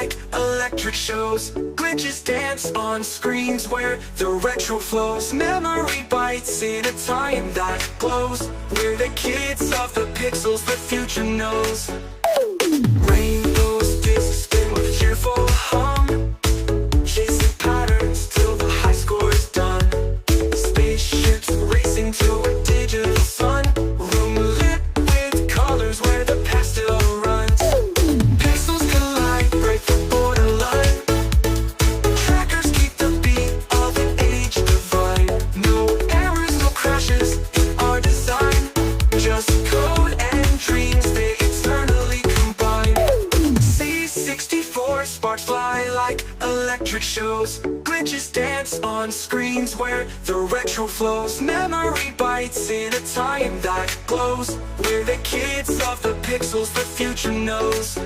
like electric shows. Glitches dance on screens where the retro flows. Memory bites in a time that glows. We're the kids of the pixels the future knows. Rainbows discs spin with cheerful hum, chasing patterns till the high score is done. Spaceships racing to a digital sun. Room lit with colors where the pastel runs. Pixels collide, break the borderline. Trackers keep the beat of an age divine. No errors, no crashes in our design. Just code and dreams, they eternally combine. C64 sparks fly like electric shows. Glitches dance on screens where the retro flows. Memory bites in a time that glows. We're the kids of the pixels the future knows.